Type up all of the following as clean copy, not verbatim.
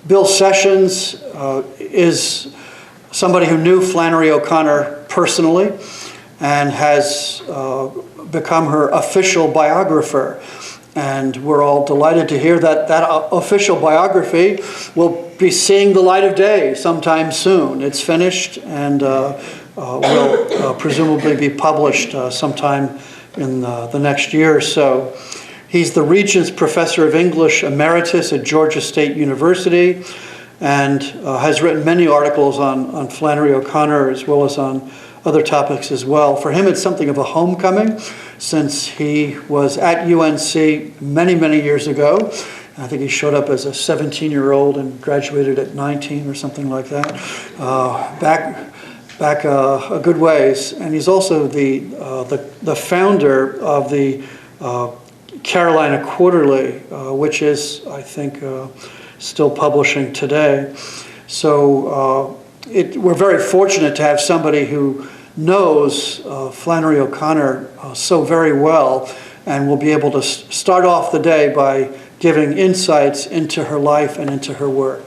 Bill Sessions is somebody who knew Flannery O'Connor personally and has become her official biographer. And we're all delighted to hear that that official biography will be seeing the light of day sometime soon. It's finished and will presumably be published sometime in the next year or so. He's the Regents Professor of English Emeritus at Georgia State University and has written many articles on Flannery O'Connor as well as on other topics as well. For him, it's something of a homecoming since he was at UNC many, many years ago. I think he showed up as a 17-year-old and graduated at 19 or something like that. Back a good ways. And he's also the founder of the Carolina Quarterly, which is, I think, still publishing today. So we're very fortunate to have somebody who knows Flannery O'Connor so very well and will be able to start off the day by giving insights into her life and into her work.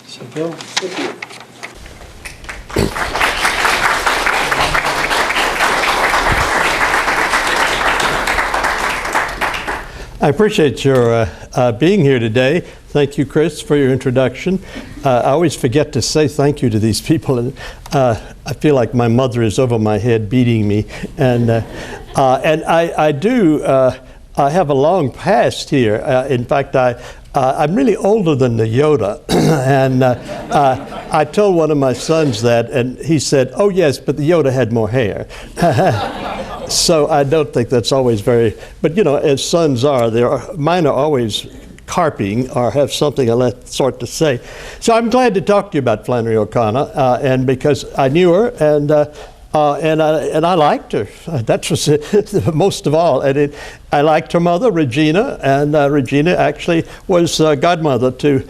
So, Bill, thank you. I appreciate your being here today. Thank you, Chris, for your introduction. I always forget to say thank you to these people, and I feel like my mother is over my head beating me. And I do. I have a long past here. In fact, I'm really older than the Yoda, and I told one of my sons that, and he said, "Oh yes, but the Yoda had more hair." So I don't think that's always very, but you know, as sons are, mine are always carping or have something of that sort to say. So I'm glad to talk to you about Flannery O'Connor, and because I knew her and I liked her. That was it, most of all. And I liked her mother, Regina, and Regina actually was godmother to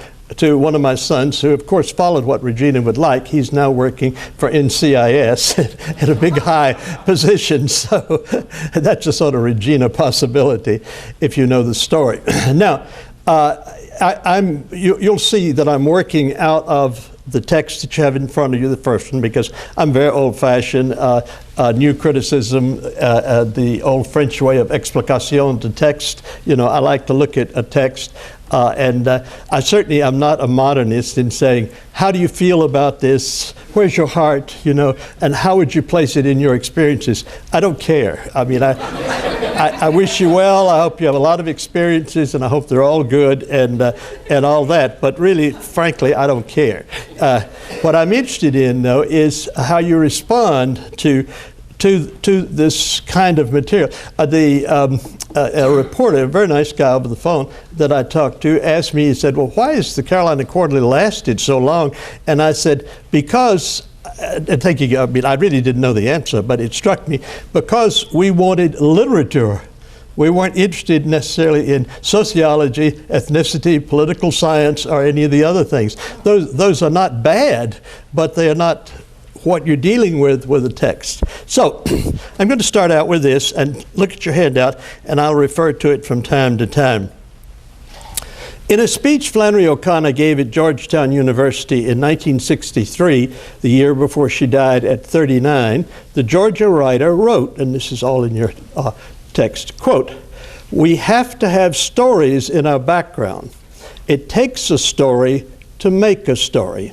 one of my sons, who of course followed what Regina would like. He's now working for NCIS at a big high position, so that's a sort of Regina possibility if you know the story. Now, you'll see that I'm working out of the text that you have in front of you, the first one, because I'm very old-fashioned, new criticism, the old French way of explication de text. You know, I like to look at a text. And I certainly am not a modernist in saying, how do you feel about this? Where's your heart? You know, and how would you place it in your experiences? I don't care. I mean, I wish you well. I hope you have a lot of experiences, and I hope they're all good and all that. But really, frankly, I don't care. What I'm interested in, though, is how you respond to this kind of material. A reporter, a very nice guy over the phone that I talked to, asked me, he said, well, why has the Carolina Quarterly lasted so long? And I said, because, I really didn't know the answer, but it struck me, because we wanted literature. We weren't interested necessarily in sociology, ethnicity, political science, or any of the other things. Those are not bad, but they are not what you're dealing with a text. So I'm going to start out with this, and look at your handout, and I'll refer to it from time to time. In a speech Flannery O'Connor gave at Georgetown University in 1963, the year before she died at 39, the Georgia writer wrote, and this is all in your text, quote, "We have to have stories in our background. It takes a story to make a story."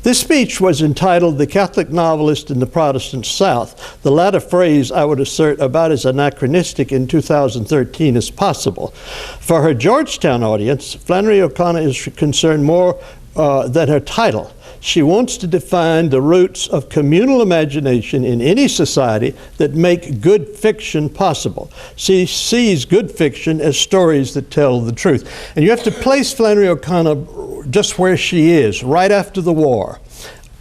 This speech was entitled "The Catholic Novelist in the Protestant South." The latter phrase, I would assert, about as anachronistic in 2013 as possible. For her Georgetown audience, Flannery O'Connor is concerned more than her title. She wants to define the roots of communal imagination in any society that make good fiction possible. She sees good fiction as stories that tell the truth. And you have to place Flannery O'Connor just where she is, right after the war.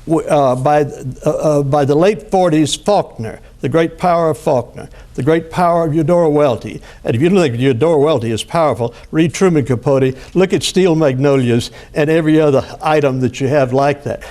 By the late 40s, Faulkner, the great power of Faulkner, the great power of Eudora Welty. And if you don't think Eudora Welty is powerful, read Truman Capote, look at Steel Magnolias, and every other item that you have like that.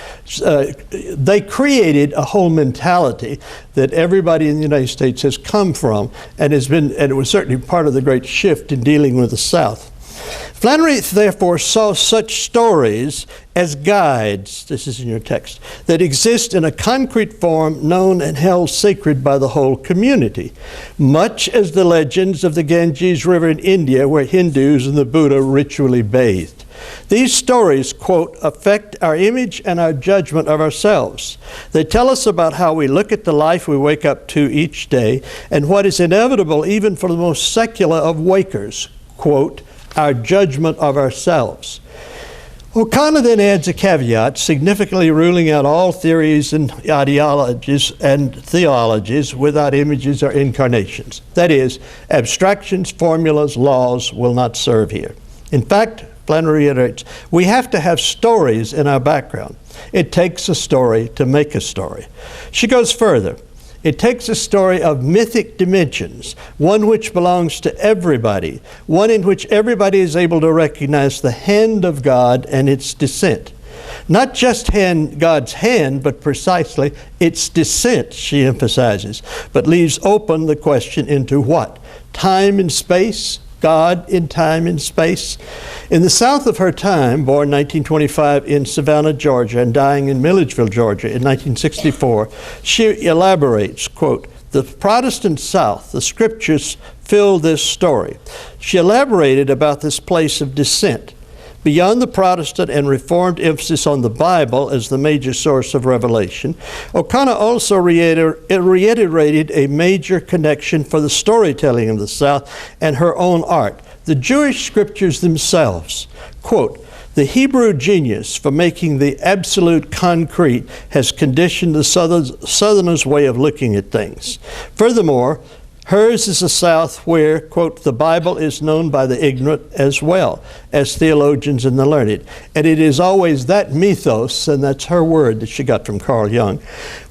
They created a whole mentality that everybody in the United States has come from, and it was certainly part of the great shift in dealing with the South. Flannery, therefore, saw such stories as guides, this is in your text, that exist in a concrete form known and held sacred by the whole community, much as the legends of the Ganges River in India, where Hindus and the Buddha ritually bathed. These stories, quote, affect our image and our judgment of ourselves. They tell us about how we look at the life we wake up to each day and what is inevitable even for the most secular of wakers, quote, our judgment of ourselves. O'Connor then adds a caveat, significantly ruling out all theories and ideologies and theologies without images or incarnations. That is, abstractions, formulas, laws will not serve here. In fact, Flannery reiterates, we have to have stories in our background. It takes a story to make a story. She goes further. It takes a story of mythic dimensions, one which belongs to everybody, one in which everybody is able to recognize the hand of God and its descent. Not just God's hand, but precisely its descent, she emphasizes, but leaves open the question into what? Time and space? God in time and space? In the South of her time, born 1925 in Savannah, Georgia, and dying in Milledgeville, Georgia in 1964, she elaborates, quote, the Protestant South, the scriptures fill this story. She elaborated about this place of descent. Beyond the Protestant and Reformed emphasis on the Bible as the major source of revelation, O'Connor also reiterated a major connection for the storytelling of the South and her own art, the Jewish scriptures themselves. Quote, the Hebrew genius for making the absolute concrete has conditioned the Southerner's way of looking at things. Furthermore, hers is a South where, quote, the Bible is known by the ignorant as well as theologians and the learned. And it is always that mythos, and that's her word that she got from Carl Jung,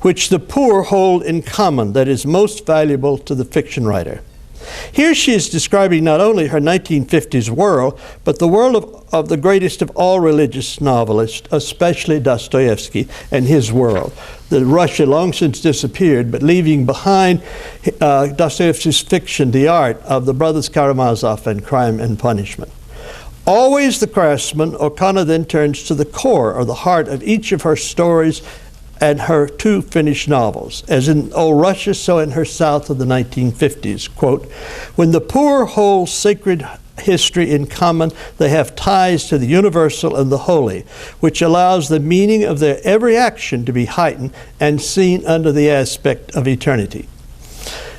which the poor hold in common that is most valuable to the fiction writer. Here she is describing not only her 1950s world, but the world of the greatest of all religious novelists, especially Dostoevsky and his world. The Russia long since disappeared, but leaving behind Dostoevsky's fiction, the art of the brothers Karamazov and Crime and Punishment. Always the craftsman, O'Connor then turns to the core or the heart of each of her stories and her two finished novels. As in Old Russia, so in her South of the 1950s. Quote, when the poor hold sacred history in common, they have ties to the universal and the holy, which allows the meaning of their every action to be heightened and seen under the aspect of eternity.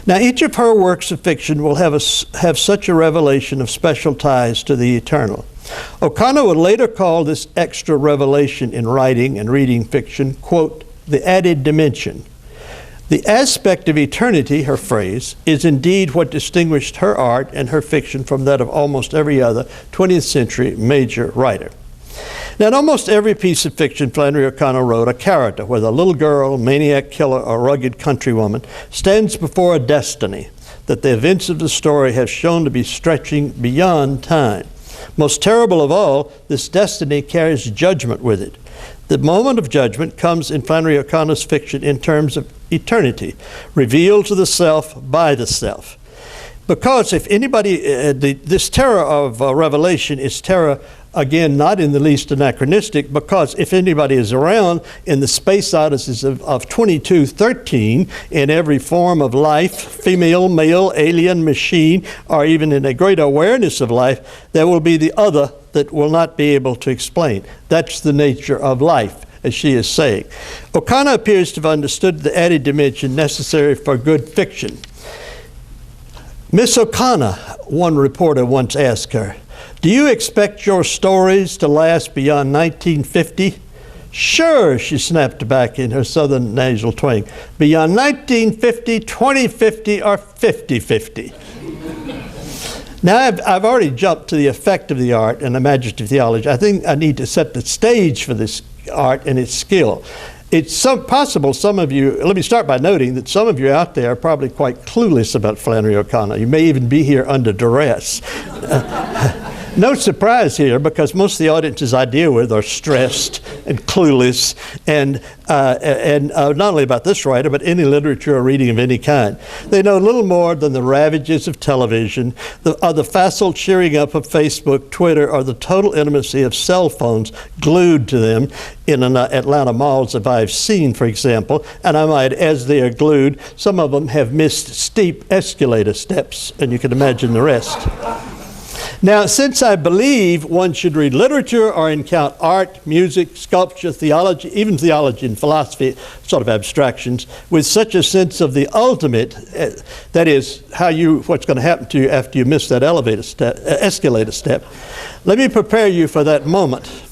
Now, each of her works of fiction will have such a revelation of special ties to the eternal. O'Connor would later call this extra revelation in writing and reading fiction, quote, the added dimension. The aspect of eternity, her phrase, is indeed what distinguished her art and her fiction from that of almost every other 20th century major writer. Now, in almost every piece of fiction Flannery O'Connor wrote, a character, whether a little girl, maniac killer, or rugged countrywoman, stands before a destiny that the events of the story have shown to be stretching beyond time. Most terrible of all, this destiny carries judgment with it. The moment of judgment comes in Flannery O'Connor's fiction in terms of eternity, revealed to the self by the self. Because if anybody, this terror of revelation is terror, again, not in the least anachronistic, because if anybody is around in the space odysseys of 2213, in every form of life, female, male, alien, machine, or even in a great awareness of life, there will be the other that will not be able to explain. That's the nature of life, as she is saying. O'Connor appears to have understood the added dimension necessary for good fiction. Miss O'Connor, one reporter once asked her, do you expect your stories to last beyond 1950? Sure, she snapped back in her southern nasal twang. Beyond 1950, 2050, or 5050. Now, I've already jumped to the effect of the art and imaginative theology. I think I need to set the stage for this art and its skill. It's possible some of you, let me start by noting that some of you out there are probably quite clueless about Flannery O'Connor. You may even be here under duress. No surprise here, because most of the audiences I deal with are stressed and clueless, and not only about this writer, but any literature or reading of any kind. They know little more than the ravages of television, the facile cheering up of Facebook, Twitter, or the total intimacy of cell phones glued to them in Atlanta malls that I've seen, for example. And I might, as they are glued, some of them have missed steep escalator steps, and you can imagine the rest. Now, since I believe one should read literature or encounter art, music, sculpture, theology, even theology and philosophy, sort of abstractions, with such a sense of the ultimate, that is, what's going to happen to you after you miss that escalator step, let me prepare you for that moment.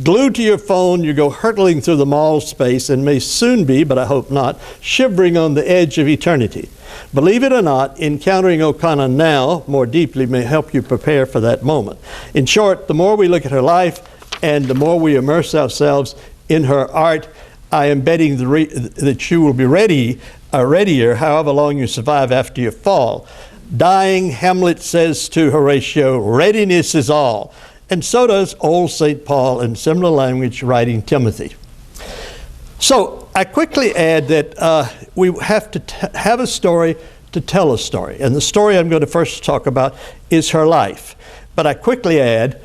Glued to your phone, you go hurtling through the mall space and may soon be, but I hope not, shivering on the edge of eternity. Believe it or not, encountering O'Connor now more deeply may help you prepare for that moment. In short, the more we look at her life and the more we immerse ourselves in her art, I am betting that you will be readier however long you survive after you fall. Dying, Hamlet says to Horatio, readiness is all. And so does old St. Paul in similar language writing Timothy. So I quickly add that we have to have a story to tell a story. And the story I'm going to first talk about is her life. But I quickly add,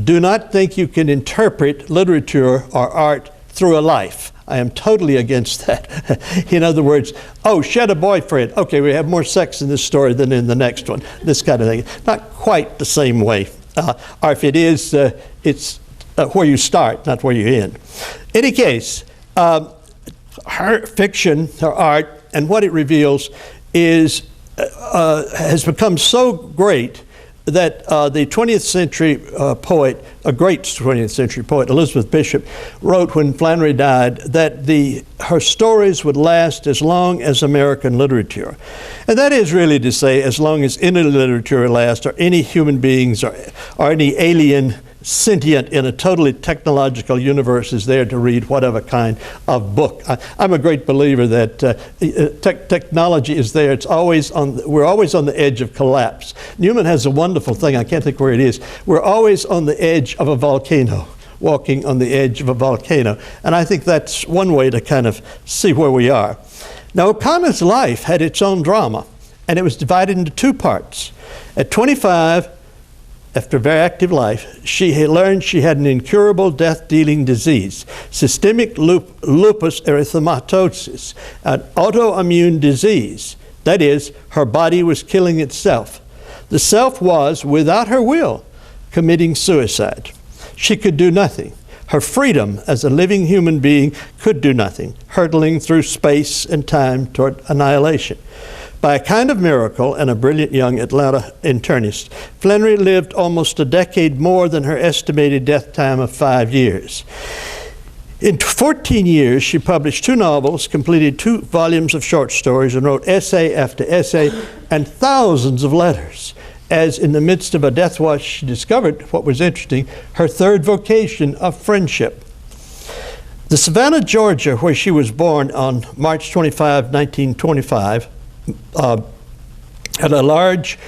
do not think you can interpret literature or art through a life. I am totally against that. In other words, oh, she had a boyfriend. Okay, we have more sex in this story than in the next one. This kind of thing. Not quite the same way. Or if it is, it's where you start, not where you end. In any case, her fiction, her art, and what it reveals has become so great that the 20th century poet, a great 20th century poet, Elizabeth Bishop, wrote when Flannery died that her stories would last as long as American literature. And that is really to say, as long as any literature lasts, or any human beings, or any alien sentient in a totally technological universe is there to read whatever kind of book. I'm a great believer that technology is there. We're always on the edge of collapse. Newman has a wonderful thing, I can't think where it is. We're always on the edge of a volcano, walking on the edge of a volcano. And I think that's one way to kind of see where we are. Now, O'Connor's life had its own drama, and it was divided into two parts. At 25, after a very active life, she had learned she had an incurable death-dealing disease, systemic lupus erythematosus, an autoimmune disease. That is, her body was killing itself. The self was, without her will, committing suicide. She could do nothing. Her freedom as a living human being could do nothing, hurtling through space and time toward annihilation. By a kind of miracle and a brilliant young Atlanta internist, Flannery lived almost a decade more than her estimated death time of 5 years. In 14 years, she published 2 novels, completed 2 volumes of short stories, and wrote essay after essay and thousands of letters. As in the midst of a death watch, she discovered, what was interesting, her third vocation of friendship. The Savannah, Georgia, where she was born on March 25, 1925, had a large,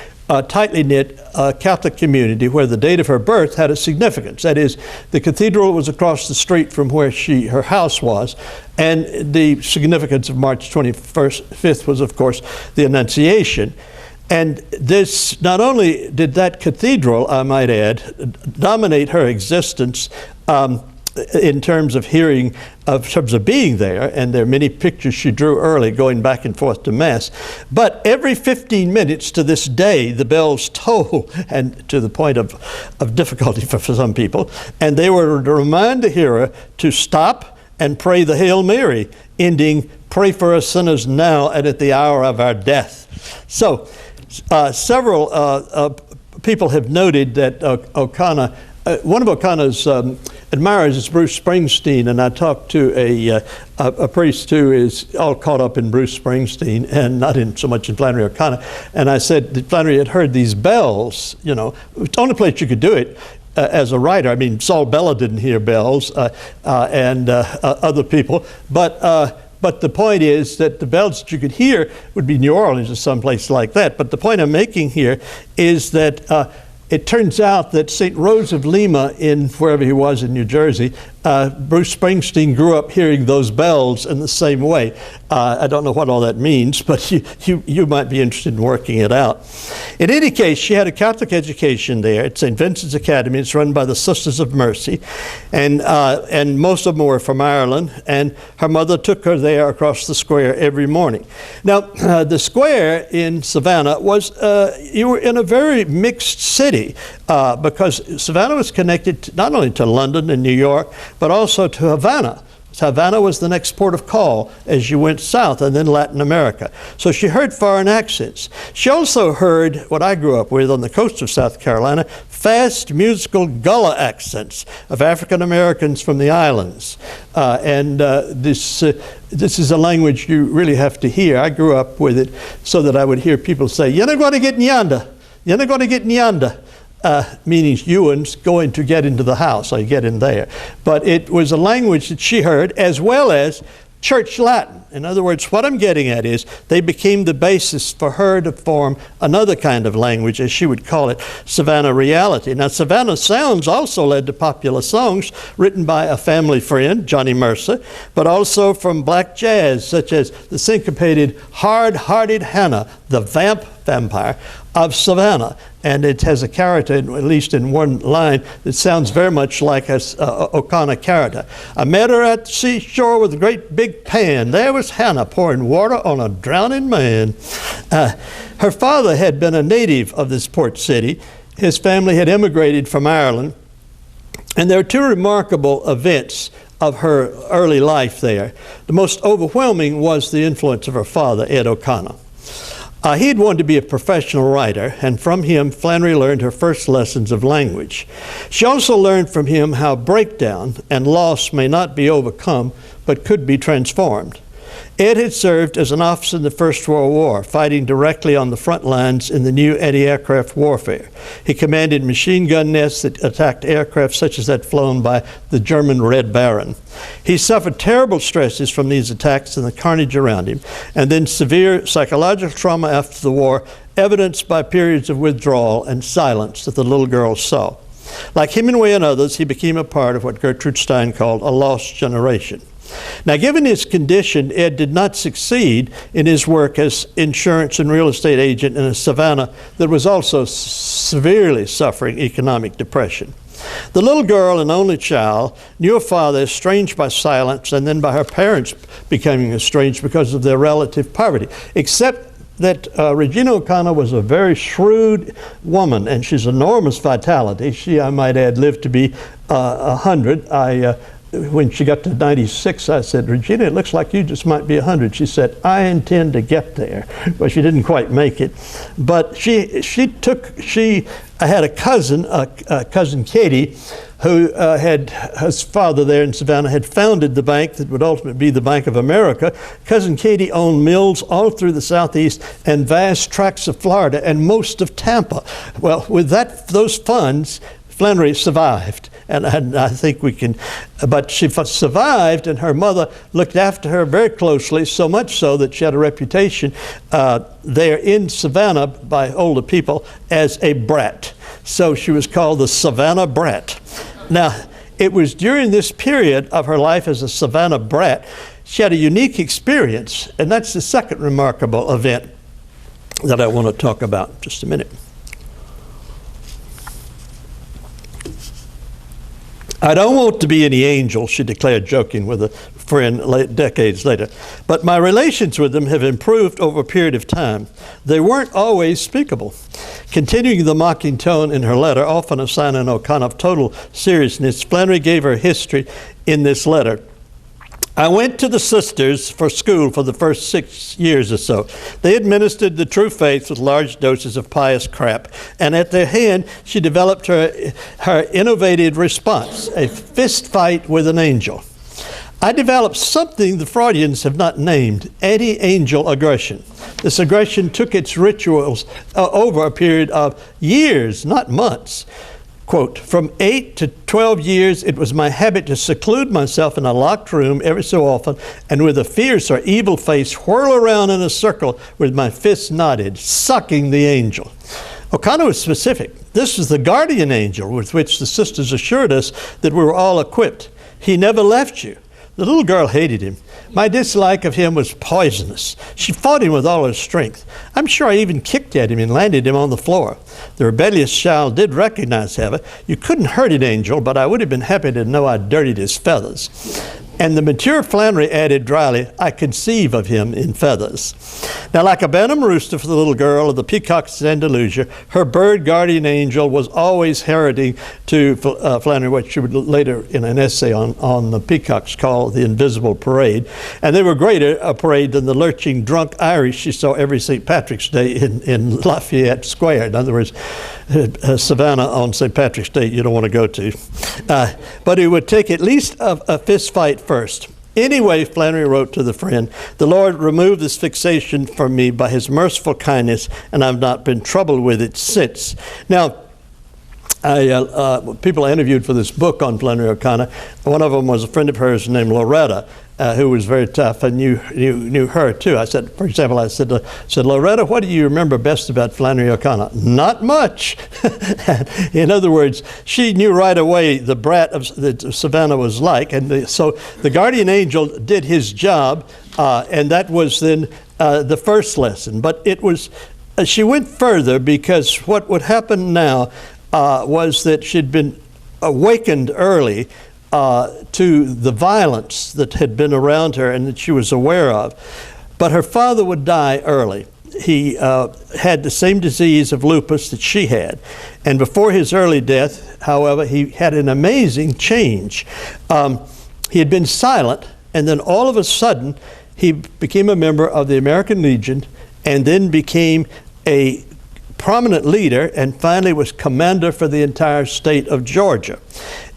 tightly knit Catholic community where the date of her birth had a significance. That is, the cathedral was across the street from where her house was, and the significance of March 25th was, of course, the Annunciation. And this, not only did that cathedral, I might add, dominate her existence in terms of being there, and there are many pictures she drew early going back and forth to Mass, but every 15 minutes to this day, the bells toll, and to the point of difficulty for some people, and they were to remind the hearer to stop and pray the Hail Mary, ending, "Pray for us sinners now and at the hour of our death." So, several people have noted that O'Connor, one of O'Connor's admirers is Bruce Springsteen, and I talked to a priest who is all caught up in Bruce Springsteen and not so much in Flannery O'Connor, and I said that Flannery had heard these bells, it's the only place you could do it as a writer. I mean, Saul Bellow didn't hear bells, and other people, but the point is that the bells that you could hear would be New Orleans or someplace like that. But the point I'm making here is that It turns out that St. Rose of Lima, in wherever he was in New Jersey, Bruce Springsteen grew up hearing those bells in the same way. I don't know what all that means, but you might be interested in working it out. In any case, she had a Catholic education there at St. Vincent's Academy. It's run by the Sisters of Mercy, and most of them were from Ireland, and her mother took her there across the square every morning. Now, the square in Savannah was, you were in a very mixed city, because Savannah was connected not only to London and New York, but also to Havana. Havana was the next port of call as you went south, and then Latin America. So she heard foreign accents. She also heard what I grew up with on the coast of South Carolina, fast musical gullah accents of African Americans from the islands. This is a language you really have to hear. I grew up with it so that I would hear people say, "You're not going to get nyanda. You're not going to get nyanda." Meaning Ewan's going to get into the house, or get in there. But it was a language that she heard, as well as Church Latin. In other words, what I'm getting at is they became the basis for her to form another kind of language, as she would call it, Savannah reality. Now, Savannah sounds also led to popular songs written by a family friend, Johnny Mercer, but also from black jazz, such as the syncopated Hard-Hearted Hannah, the vampire of Savannah. And it has a character, at least in one line, that sounds very much like a O'Connor character. "I met her at the seashore with a great big pan. There was Hannah pouring water on a drowning man." Her father had been a native of this port city. His family had immigrated from Ireland. And there are two remarkable events of her early life there. The most overwhelming was the influence of her father, Ed O'Connor. He had wanted to be a professional writer, and from him, Flannery learned her first lessons of language. She also learned from him how breakdown and loss may not be overcome, but could be transformed. Ed had served as an officer in the First World War, fighting directly on the front lines in the new anti-aircraft warfare. He commanded machine gun nests that attacked aircraft such as that flown by the German Red Baron. He suffered terrible stresses from these attacks and the carnage around him, and then severe psychological trauma after the war, evidenced by periods of withdrawal and silence that the little girl saw. Like Hemingway and others, he became a part of what Gertrude Stein called a lost generation. Now, given his condition, Ed did not succeed in his work as insurance and real estate agent in a Savannah that was also severely suffering economic depression. The little girl, an only child, knew a father estranged by silence and then by her parents becoming estranged because of their relative poverty, except that Regina O'Connor was a very shrewd woman, and she's enormous vitality. She, I might add, lived to be 100. When she got to 96, I said, "Regina, it looks like you just might be 100. She said, "I intend to get there." Well, she didn't quite make it. But I had a cousin Katie, who had his father there in Savannah, had founded the bank that would ultimately be the Bank of America. Cousin Katie owned mills all through the Southeast and vast tracts of Florida and most of Tampa. Well, with those funds, Flannery survived. And I think we can, but she survived, and her mother looked after her very closely, so much so that she had a reputation there in Savannah by older people as a brat. So she was called the Savannah Brat. Now, it was during this period of her life as a Savannah Brat, she had a unique experience, and that's the second remarkable event that I want to talk about in just a minute. "I don't want to be any angel," she declared, joking with a friend decades later, "but my relations with them have improved over a period of time. They weren't always speakable." Continuing the mocking tone in her letter, often a sign in O'Connor of total seriousness, Flannery gave her history in this letter. "I went to the sisters for school for the first 6 years or so. They administered the true faith with large doses of pious crap, and at their hand she developed her innovative response, a fist fight with an angel. I developed something the Freudians have not named, anti-angel aggression. This aggression took its rituals over a period of years, not months. Quote, from 8 to 12 years, it was my habit to seclude myself in a locked room every so often and with a fierce or evil face whirl around in a circle with my fists knotted, sucking the angel." O'Connor was specific. This is the guardian angel with which the sisters assured us that we were all equipped. He never left you. The little girl hated him. My dislike of him was poisonous. She fought him with all her strength. I'm sure I even kicked at him and landed him on the floor. The rebellious child did recognize heaven. You couldn't hurt an angel, but I would have been happy to know I dirtied his feathers. And the mature Flannery added dryly, I conceive of him in feathers. Now, like a Benham rooster for the little girl of the peacocks of Andalusia, her bird guardian angel was always heralding to Flannery what she would later, in an essay on the peacocks, call the invisible parade. And they were greater a parade than the lurching drunk Irish she saw every St. Patrick's Day in Lafayette Square. In other words, Savannah on St. Patrick's Day you don't want to go to. But it would take at least a fist fight first. Anyway, Flannery wrote to the friend, the Lord removed this fixation from me by his merciful kindness, and I've not been troubled with it since. Now, people I interviewed for this book on Flannery O'Connor, one of them was a friend of hers named Loretta, who was very tough and knew her too. I said, for example, I said, Loretta, what do you remember best about Flannery O'Connor? Not much. In other words, she knew right away the brat that Savannah was like, and so the guardian angel did his job, and that was then the first lesson. But it was, she went further, because what would happen now was that she'd been awakened early to the violence that had been around her and that she was aware of. But her father would die early. He had the same disease of lupus that she had. And before his early death, however, he had an amazing change. He had been silent, and then all of a sudden, he became a member of the American Legion, and then became a prominent leader, and finally was commander for the entire state of Georgia.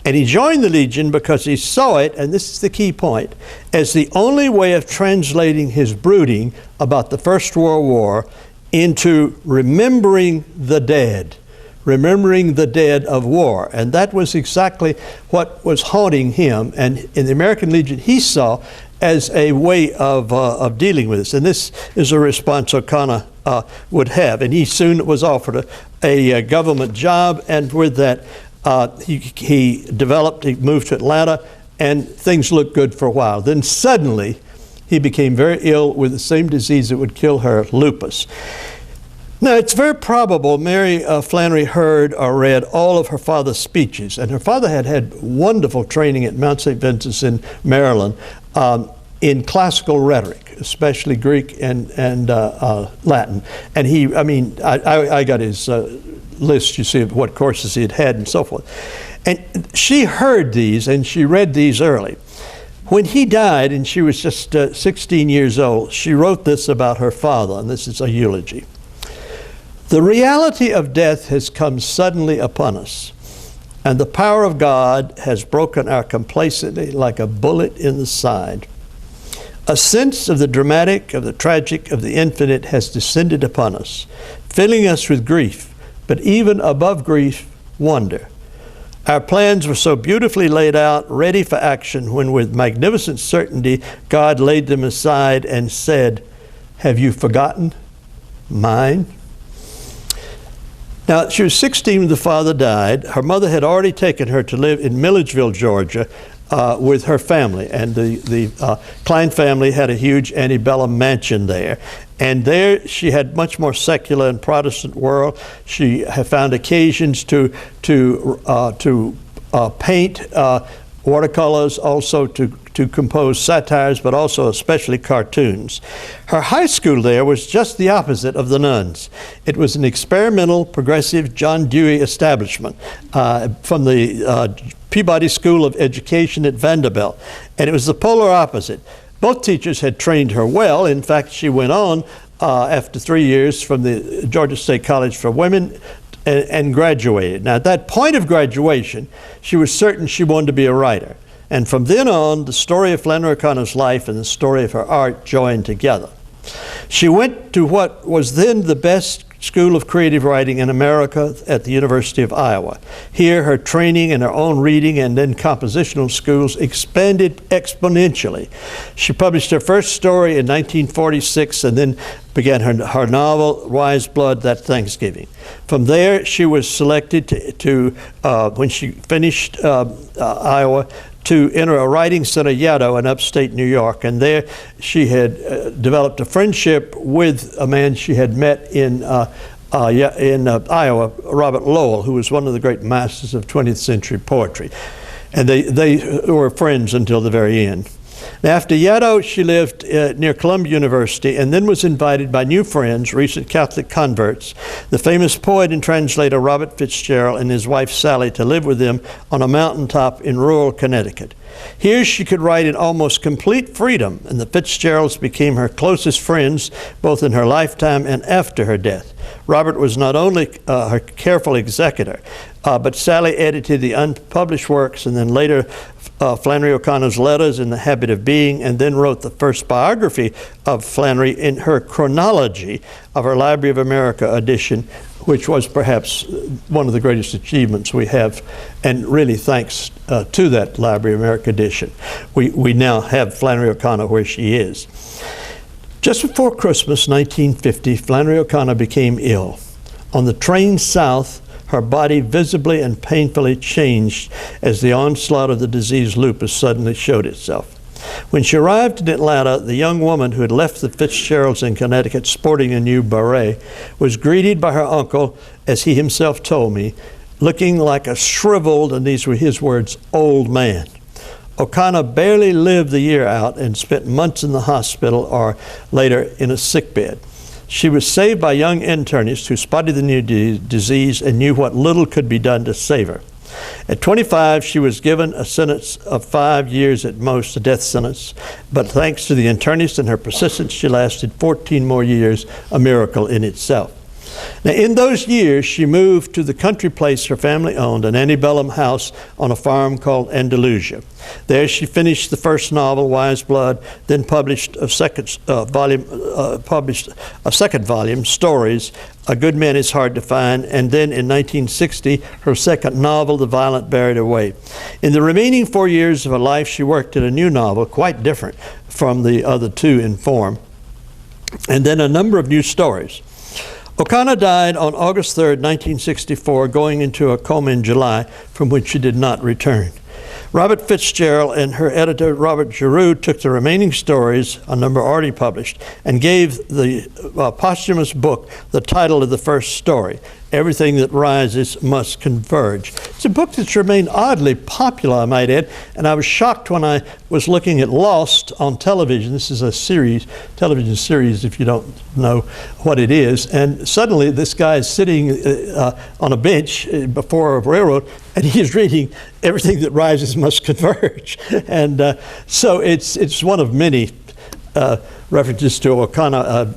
And he joined the Legion because he saw it, and this is the key point, as the only way of translating his brooding about the First World War into remembering the dead of war. And that was exactly what was haunting him. And in the American Legion, he saw as a way of dealing with this. And this is a response O'Connor would have. And he soon was offered a government job, and with that, he moved to Atlanta, and things looked good for a while. Then suddenly, he became very ill with the same disease that would kill her, lupus. Now, it's very probable Mary Flannery heard or read all of her father's speeches, and her father had wonderful training at Mount St. Vincent's in Maryland in classical rhetoric, especially Greek and Latin. And I got his list, you see, of what courses he had and so forth. And she heard these, and she read these early. When he died, and she was just 16 years old, she wrote this about her father, and this is a eulogy. The reality of death has come suddenly upon us, and the power of God has broken our complacency like a bullet in the side. A sense of the dramatic, of the tragic, of the infinite has descended upon us, filling us with grief, but even above grief, wonder. Our plans were so beautifully laid out, ready for action, when with magnificent certainty, God laid them aside and said, have you forgotten mine? Now, she was 16 when the father died. Her mother had already taken her to live in Milledgeville, Georgia, with her family. And the Klein family had a huge antebellum mansion there. And there she had much more secular and Protestant world. She had found occasions to paint watercolors, also to compose satires, but also especially cartoons. Her high school there was just the opposite of the nuns. It was an experimental, progressive John Dewey establishment from the Peabody School of Education at Vanderbilt. And it was the polar opposite. Both teachers had trained her well. In fact, she went on after 3 years from the Georgia State College for Women and graduated. Now, at that point of graduation, she was certain she wanted to be a writer. And from then on, the story of Flannery O'Connor's life and the story of her art joined together. She went to what was then the best School of Creative Writing in America at the University of Iowa. Here, her training in her own reading and then compositional schools expanded exponentially. She published her first story in 1946 and then began her novel, Wise Blood, that Thanksgiving. From there, she was selected when she finished Iowa, to enter a writing center, Yaddo, in upstate New York. And there she had developed a friendship with a man she had met in Iowa, Robert Lowell, who was one of the great masters of 20th century poetry. And they were friends until the very end. Now, after Yaddo, she lived near Columbia University and then was invited by new friends, recent Catholic converts, the famous poet and translator Robert Fitzgerald and his wife Sally, to live with them on a mountaintop in rural Connecticut. Here she could write in almost complete freedom, and the Fitzgeralds became her closest friends both in her lifetime and after her death. Robert was not only her careful executor, but Sally edited the unpublished works and then later Flannery O'Connor's Letters in the Habit of Being, and then wrote the first biography of Flannery in her chronology of her Library of America edition, which was perhaps one of the greatest achievements we have, and really thanks to that Library of America edition, we now have Flannery O'Connor where she is. Just before Christmas 1950, Flannery O'Connor became ill. On the train south, her body visibly and painfully changed as the onslaught of the disease lupus suddenly showed itself. When she arrived in Atlanta, the young woman who had left the Fitzgeralds in Connecticut sporting a new beret was greeted by her uncle, as he himself told me, looking like a shriveled, and these were his words, old man. O'Connor barely lived the year out and spent months in the hospital or later in a sickbed. She was saved by young internists who spotted the new disease and knew what little could be done to save her. At 25, she was given a sentence of 5 years at most, a death sentence, but thanks to the internist and her persistence, she lasted 14 more years, a miracle in itself. Now, in those years, she moved to the country place her family owned, an antebellum house on a farm called Andalusia. There she finished the first novel, Wise Blood, then published a second volume, Stories, A Good Man Is Hard to Find, and then in 1960, her second novel, The Violent Buried Away. In the remaining 4 years of her life, she worked at a new novel, quite different from the other two in form, and then a number of new stories. O'Connor died on August 3, 1964, going into a coma in July, from which she did not return. Robert Fitzgerald and her editor, Robert Giroux, took the remaining stories, a number already published, and gave the posthumous book the title of the first story, Everything That Rises Must Converge. It's a book that's remained oddly popular, I might add, and I was shocked when I was looking at Lost on television. This is a television series, if you don't know what it is, and suddenly this guy is sitting on a bench before a railroad, and he is reading Everything That Rises Must Converge. And so it's one of many references to O'Connor.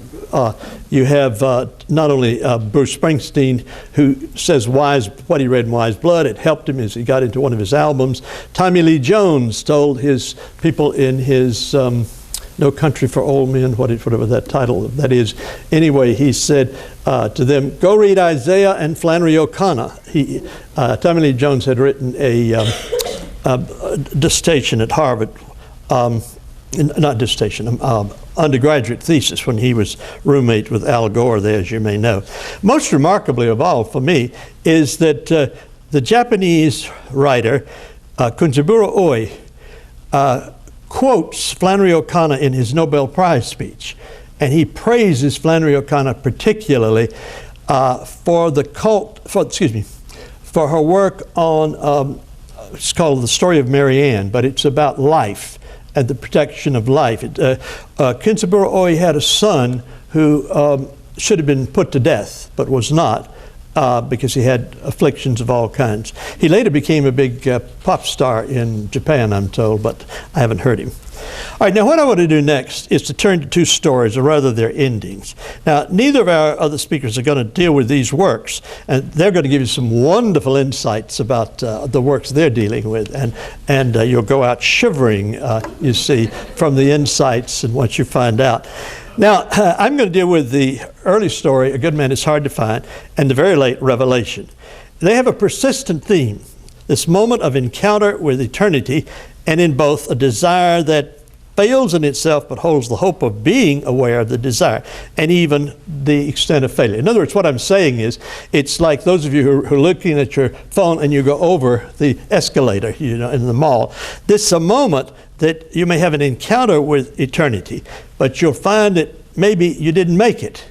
You have not only Bruce Springsteen, who says what he read in Wise Blood, it helped him as he got into one of his albums. Tommy Lee Jones told his people in his No Country for Old Men, whatever that title that is. Anyway, he said to them, go read Isaiah and Flannery O'Connor. Tommy Lee Jones had written a dissertation at Harvard, undergraduate thesis when he was roommate with Al Gore there, as you may know. Most remarkably of all for me is that the Japanese writer Kunzaburo Oi quotes Flannery O'Connor in his Nobel Prize speech, and he praises Flannery O'Connor particularly for her work on it's called The Story of Mary Ann, but it's about life and the protection of life. Kunzaburo Oi had a son who should have been put to death, but was not, because he had afflictions of all kinds. He later became a big pop star in Japan, I'm told, but I haven't heard him. All right, now what I want to do next is to turn to two stories, or rather their endings. Now, neither of our other speakers are going to deal with these works, and they're going to give you some wonderful insights about the works they're dealing with, and you'll go out shivering, you see, from the insights and what you find out. Now, I'm going to deal with the early story, A Good Man is Hard to Find, and the very late Revelation. They have a persistent theme, this moment of encounter with eternity, and in both a desire that fails in itself but holds the hope of being aware of the desire and even the extent of failure. In other words, what I'm saying is, it's like those of you who are looking at your phone and you go over the escalator, in the mall. This is a moment that you may have an encounter with eternity, but you'll find that maybe you didn't make it.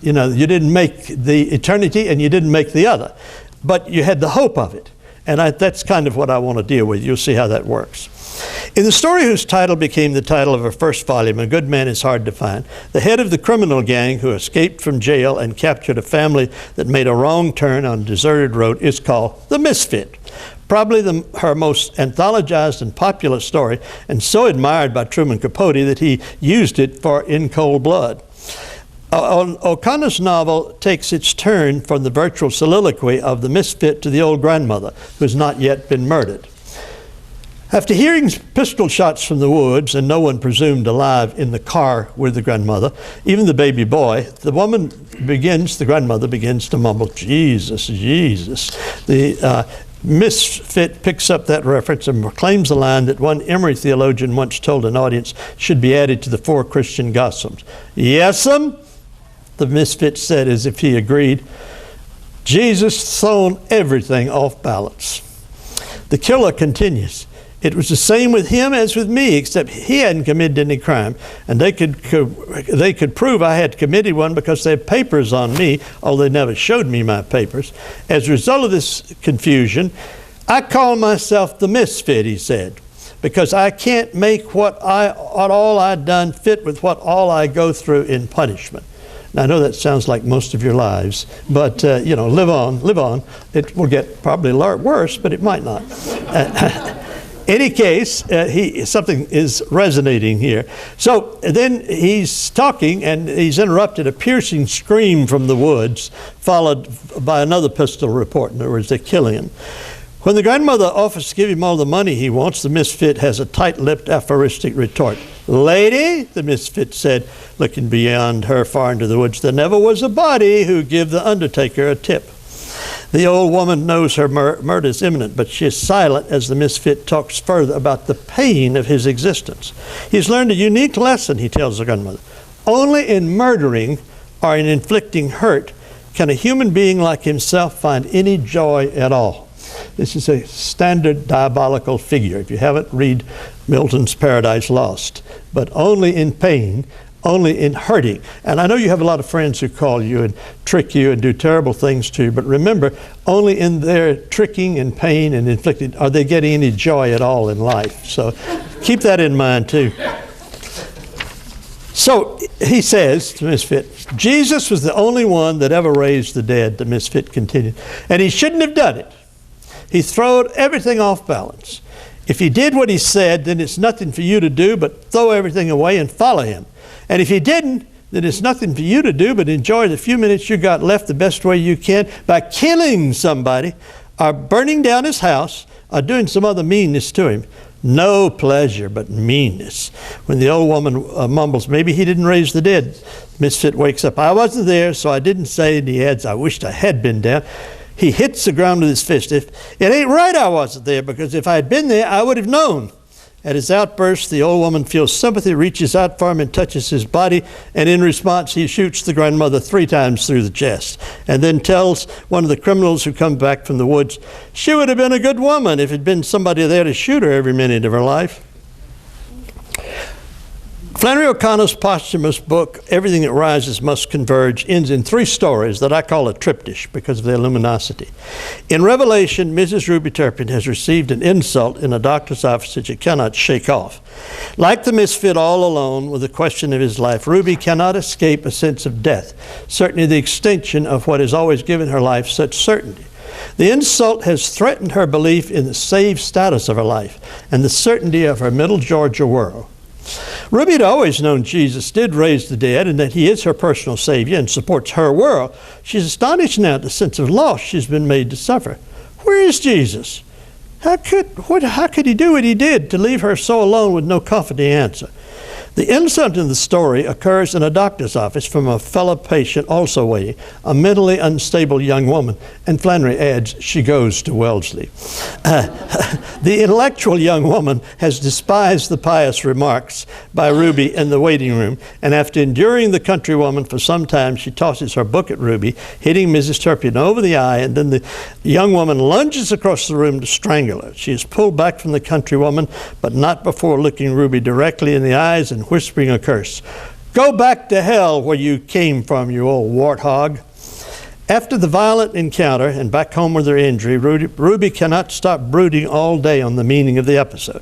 You didn't make the eternity and you didn't make the other, but you had the hope of it. And that's kind of what I want to deal with. You'll see how that works. In the story whose title became the title of her first volume, A Good Man is Hard to Find, the head of the criminal gang who escaped from jail and captured a family that made a wrong turn on a deserted road is called the Misfit. Probably her most anthologized and popular story, and so admired by Truman Capote that he used it for In Cold Blood. O'Connor's novel takes its turn from the virtual soliloquy of the misfit to the old grandmother who has not yet been murdered. After hearing pistol shots from the woods and no one presumed alive in the car with the grandmother, even the baby boy, the grandmother begins to mumble, "Jesus, Jesus." The Misfit picks up that reference and proclaims the line that one Emory theologian once told an audience should be added to the 4 Christian Gospels. "Yes'm," the Misfit said as if he agreed. Jesus thrown everything off balance. The killer continues. "It was the same with him as with me, except he hadn't committed any crime. And they could prove I had committed one because they had papers on me, although they never showed me my papers. As a result of this confusion, I call myself the misfit," he said, "because I can't make what all I've done fit with what all I go through in punishment." Now, I know that sounds like most of your lives, but live on. It will get probably a lot worse, but it might not. Any case, something is resonating here. So then he's talking and he's interrupted a piercing scream from the woods, followed by another pistol report. In other words, they're killing him. When the grandmother offers to give him all the money he wants, the misfit has a tight-lipped aphoristic retort. "Lady," the misfit said, looking beyond her far into the woods, "there never was a body who'd give the undertaker a tip." The old woman knows her murder is imminent, but she is silent as the misfit talks further about the pain of his existence. He's learned a unique lesson, he tells the grandmother. Only in murdering or in inflicting hurt can a human being like himself find any joy at all. This is a standard diabolical figure. If you haven't, read Milton's Paradise Lost. But only in pain, only in hurting. And I know you have a lot of friends who call you and trick you and do terrible things to you, but remember, only in their tricking and pain and inflicting are they getting any joy at all in life. So keep that in mind too. So he says to Misfit, "Jesus was the only one that ever raised the dead," the Misfit continued, "and he shouldn't have done it. He throwed everything off balance. If he did what he said, then it's nothing for you to do but throw everything away and follow him. And if he didn't, then it's nothing for you to do but enjoy the few minutes you got left the best way you can by killing somebody or burning down his house or doing some other meanness to him. No pleasure but meanness." When the old woman mumbles, "Maybe he didn't raise the dead," Misfit wakes up. "I wasn't there, so I didn't say," and he adds, "I wished I had been down." He hits the ground with his fist. "It ain't right I wasn't there, because if I had been there, I would have known." At his outburst, the old woman feels sympathy, reaches out for him and touches his body, and in response, he shoots the grandmother 3 times through the chest, and then tells one of the criminals who come back from the woods, "She would have been a good woman if it'd been somebody there to shoot her every minute of her life." Flannery O'Connor's posthumous book, Everything That Rises Must Converge, ends in 3 stories that I call a triptych because of their luminosity. In Revelation, Mrs. Ruby Turpin has received an insult in a doctor's office that she cannot shake off. Like the misfit all alone with the question of his life, Ruby cannot escape a sense of death, certainly the extinction of what has always given her life such certainty. The insult has threatened her belief in the saved status of her life and the certainty of her middle Georgia world. Ruby had always known Jesus did raise the dead and that he is her personal Savior and supports her world. She's astonished now at the sense of loss she's been made to suffer. Where is Jesus? How could he do what he did to leave her so alone with no comforting answer? The insult in the story occurs in a doctor's office from a fellow patient also waiting, a mentally unstable young woman, and Flannery adds, she goes to Wellesley. The intellectual young woman has despised the pious remarks by Ruby in the waiting room, and after enduring the countrywoman for some time, she tosses her book at Ruby, hitting Mrs. Turpin over the eye, and then the young woman lunges across the room to strangle her. She is pulled back from the countrywoman, but not before looking Ruby directly in the eyes and whispering a curse. Go back to hell where you came from, you old warthog. After the violent encounter and back home with her injury, Ruby cannot stop brooding all day on the meaning of the episode.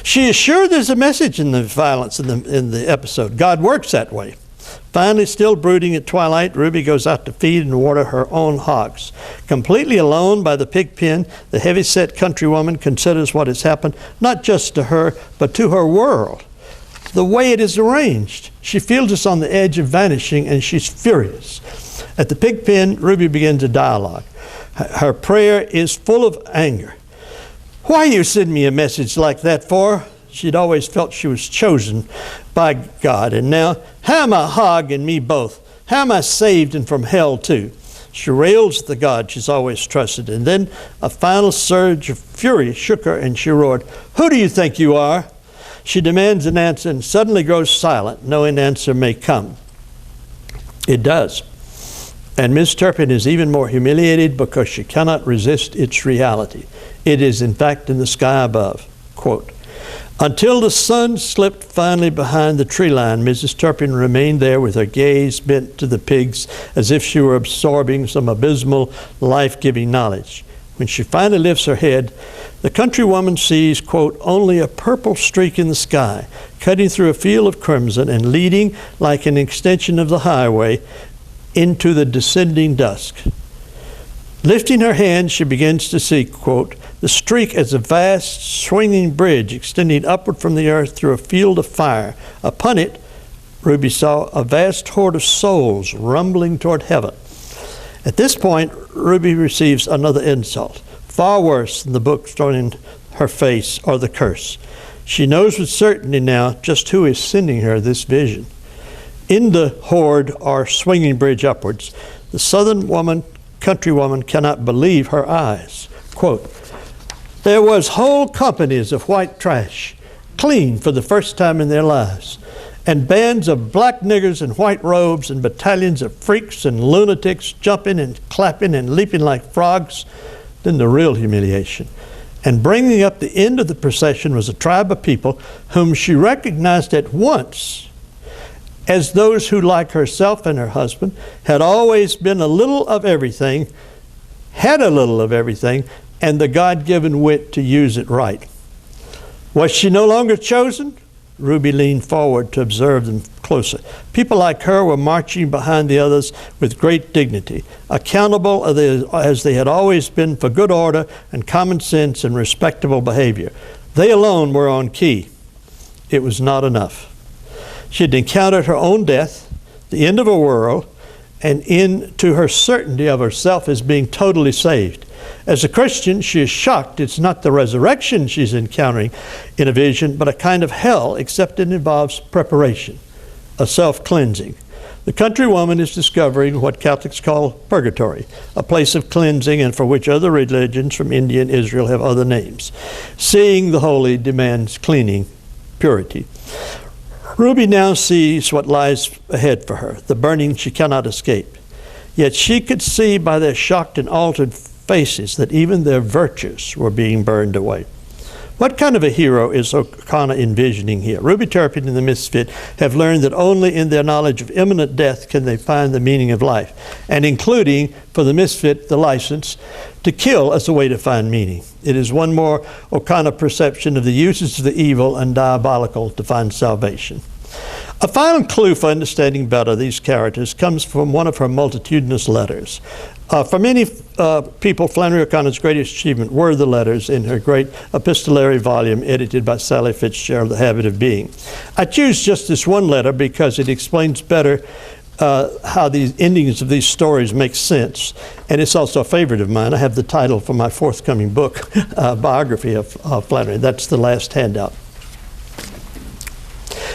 She is sure there's a message in the violence in the episode. God works that way. Finally, still brooding at twilight, Ruby goes out to feed and water her own hogs. Completely alone by the pig pen, the heavy-set countrywoman considers what has happened, not just to her, but to her world. The way it is arranged, she feels it's on the edge of vanishing, and she's furious. At the pig pen, Ruby begins a dialogue. Her prayer is full of anger. Why you send me a message like that for? She'd always felt she was chosen by God, and now, how am I hog and me both? How am I saved and from hell too? She rails at the God she's always trusted, and then a final surge of fury shook her, and she roared, who do you think you are? She demands an answer and suddenly grows silent, knowing an answer may come. It does. And Miss Turpin is even more humiliated because she cannot resist its reality. It is, in fact, in the sky above. Quote, until the sun slipped finally behind the tree line, Mrs. Turpin remained there with her gaze bent to the pigs as if she were absorbing some abysmal, life-giving knowledge. When she finally lifts her head, the countrywoman sees, quote, only a purple streak in the sky, cutting through a field of crimson and leading like an extension of the highway into the descending dusk. Lifting her hand, she begins to see, quote, the streak as a vast swinging bridge extending upward from the earth through a field of fire. Upon it, Ruby saw a vast horde of souls rumbling toward heaven. At this point, Ruby receives another insult, far worse than the book thrown in her face or the curse. She knows with certainty now just who is sending her this vision. In the horde or swinging bridge upwards, the southern countrywoman cannot believe her eyes. Quote, there was whole companies of white trash, clean for the first time in their lives, and bands of black niggers in white robes and battalions of freaks and lunatics jumping and clapping and leaping like frogs. Then the real humiliation. And bringing up the end of the procession was a tribe of people whom she recognized at once as those who, like herself and her husband, had always been a little of everything, had a little of everything, and the God-given wit to use it right. Was she no longer chosen? Ruby leaned forward to observe them closer. People like her were marching behind the others with great dignity, accountable as they had always been for good order and common sense and respectable behavior. They alone were on key. It was not enough. She had encountered her own death, the end of a world, and into her certainty of herself as being totally saved. As a Christian, she is shocked it's not the resurrection she's encountering in a vision, but a kind of hell, except it involves preparation, a self-cleansing. The countrywoman is discovering what Catholics call purgatory, a place of cleansing and for which other religions from India and Israel have other names. Seeing the holy demands cleaning, purity. Ruby now sees what lies ahead for her, the burning she cannot escape. Yet she could see by their shocked and altered faces that even their virtues were being burned away. What kind of a hero is O'Connor envisioning here? Ruby Turpin and the Misfit have learned that only in their knowledge of imminent death can they find the meaning of life, and including, for the Misfit, the license to kill as a way to find meaning. It is one more O'Connor perception of the uses of the evil and diabolical to find salvation. A final clue for understanding better these characters comes from one of her multitudinous letters. For many people, Flannery O'Connor's greatest achievement were the letters in her great epistolary volume edited by Sally Fitzgerald, The Habit of Being. I choose just this one letter because it explains better how the endings of these stories make sense, and it's also a favorite of mine. I have the title for my forthcoming book, biography of Flannery. That's the last handout.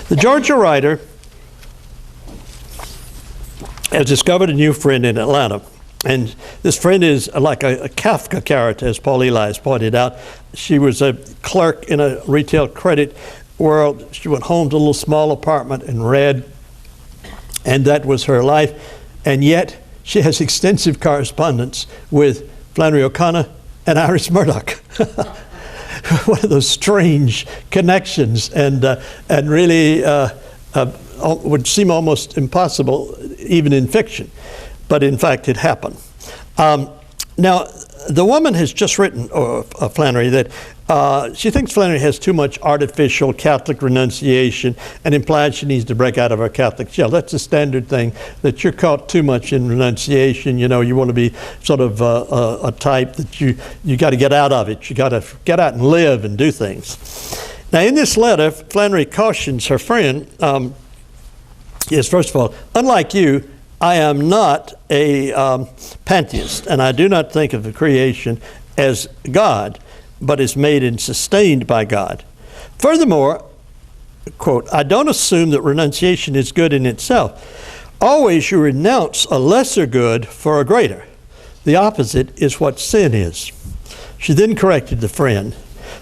The Georgia writer has discovered a new friend in Atlanta. And this friend is like a Kafka character, as Paul Eli has pointed out. She was a clerk in a retail credit world. She went home to a little small apartment and read, and that was her life. And yet, she has extensive correspondence with Flannery O'Connor and Iris Murdoch. One of those strange connections, and really would seem almost impossible, even in fiction. But in fact, it happened. Now, the woman has just written, Flannery, that she thinks Flannery has too much artificial Catholic renunciation and implied she needs to break out of her Catholic shell. That's a standard thing, that you're caught too much in renunciation. You know, you want to be sort of a type that you got to get out of it. You got to get out and live and do things. Now, in this letter, Flannery cautions her friend, is first of all, unlike you, I am not a pantheist, and I do not think of the creation as God, but is made and sustained by God. Furthermore, quote, I don't assume that renunciation is good in itself. Always you renounce a lesser good for a greater. The opposite is what sin is. She then corrected the friend.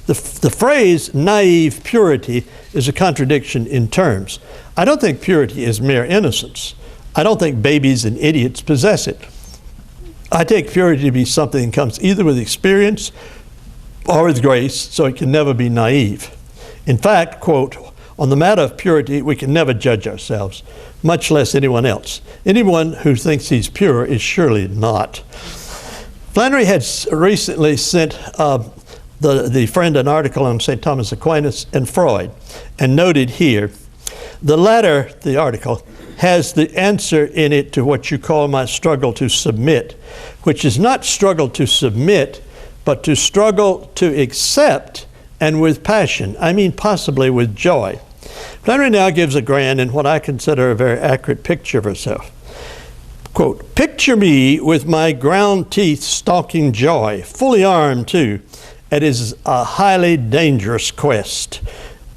The phrase naive purity is a contradiction in terms. I don't think purity is mere innocence. I don't think babies and idiots possess it. I take purity to be something that comes either with experience or with grace, so it can never be naive. In fact, quote, on the matter of purity, we can never judge ourselves, much less anyone else. Anyone who thinks he's pure is surely not. Flannery had recently sent the friend an article on St. Thomas Aquinas and Freud, and noted here, the latter, the article, has the answer in it to what you call my struggle to submit, which is not struggle to submit, but to struggle to accept, and with passion. I mean, possibly with joy. Flannery now gives a grand and what I consider a very accurate picture of herself. Quote, picture me with my ground teeth stalking joy, fully armed too. It is a highly dangerous quest.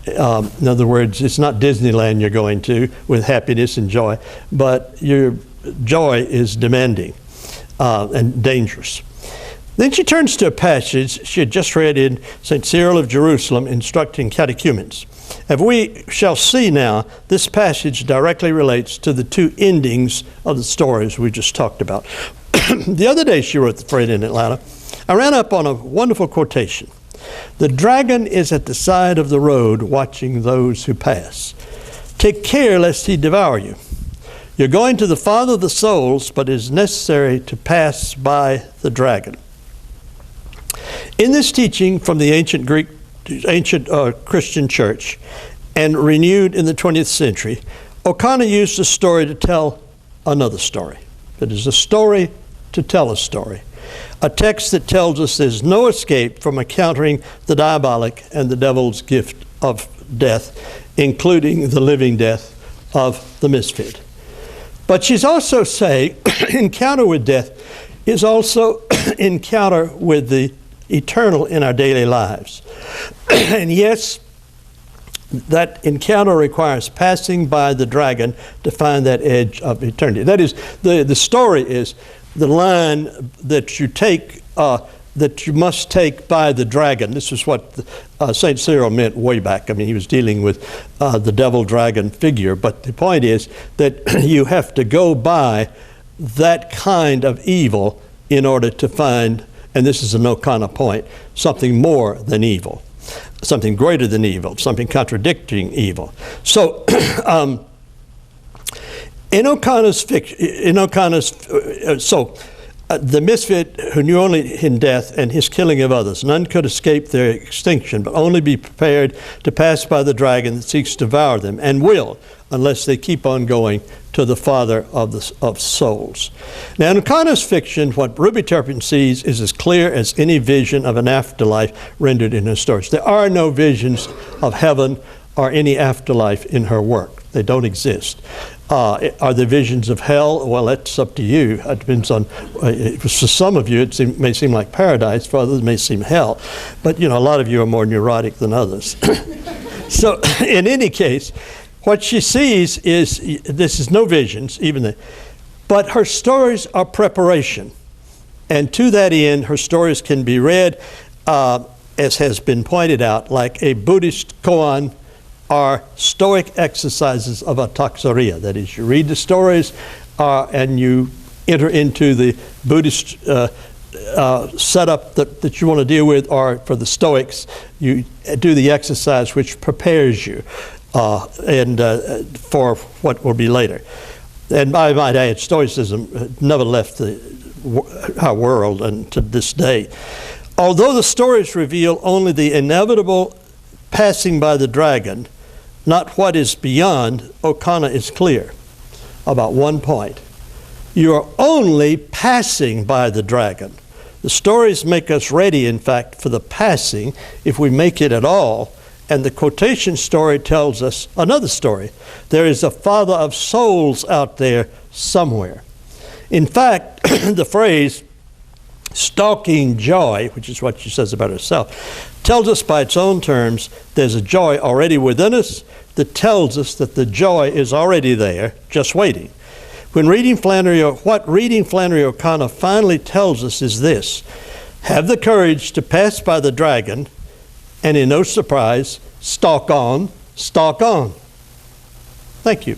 In other words, it's not Disneyland you're going to with happiness and joy, but your joy is demanding and dangerous. Then she turns to a passage she had just read in St. Cyril of Jerusalem instructing catechumens. As we shall see now, this passage directly relates to the two endings of the stories we just talked about. The other day she wrote the friend in Atlanta, I ran up on a wonderful quotation. The dragon is at the side of the road watching those who pass. Take care lest he devour you. You're going to the Father of the souls, but it is necessary to pass by the dragon. In this teaching from the ancient Christian church and renewed in the 20th century, O'Connor used a story to tell another story. It is a story to tell a story. A text that tells us there's no escape from encountering the diabolic and the devil's gift of death, including the living death of the misfit. But she's also saying encounter with death is also encounter with the eternal in our daily lives. And yes, that encounter requires passing by the dragon to find that edge of eternity. That is, the story is the line that you take, that you must take by the dragon. This is what St. Cyril meant way back. I mean, he was dealing with the devil-dragon figure. But the point is that you have to go by that kind of evil in order to find, and this is an O'Connor point, something more than evil, something greater than evil, something contradicting evil. So, in O'Connor's fiction, the misfit who knew only in death and his killing of others, none could escape their extinction, but only be prepared to pass by the dragon that seeks to devour them, and will, unless they keep on going to the Father of souls. Now, in O'Connor's fiction, what Ruby Turpin sees is as clear as any vision of an afterlife rendered in her stories. There are no visions of heaven or any afterlife in her work. They don't exist. Are there visions of hell? Well, that's up to you. It depends on, for some of you, it may seem like paradise. For others, it may seem hell. But, you know, a lot of you are more neurotic than others. So, in any case, What she sees is, this is no visions, but her stories are preparation. And to that end, her stories can be read, as has been pointed out, like a Buddhist koan or Stoic exercises of ataxaria. That is, you read the stories and you enter into the Buddhist setup that you want to deal with, or for the Stoics, you do the exercise which prepares you for what will be later. And I might add, Stoicism never left our world and to this day. Although the stories reveal only the inevitable passing by the dragon, not what is beyond, O'Connor is clear about one point. You are only passing by the dragon. The stories make us ready, in fact, for the passing, if we make it at all. And the quotation story tells us another story. There is a father of souls out there somewhere. In fact, the phrase stalking joy, which is what she says about herself, tells us by its own terms there's a joy already within us that tells us that the joy is already there, just waiting. What reading Flannery O'Connor finally tells us is this: have the courage to pass by the dragon, and in no surprise, stalk on, stalk on. Thank you.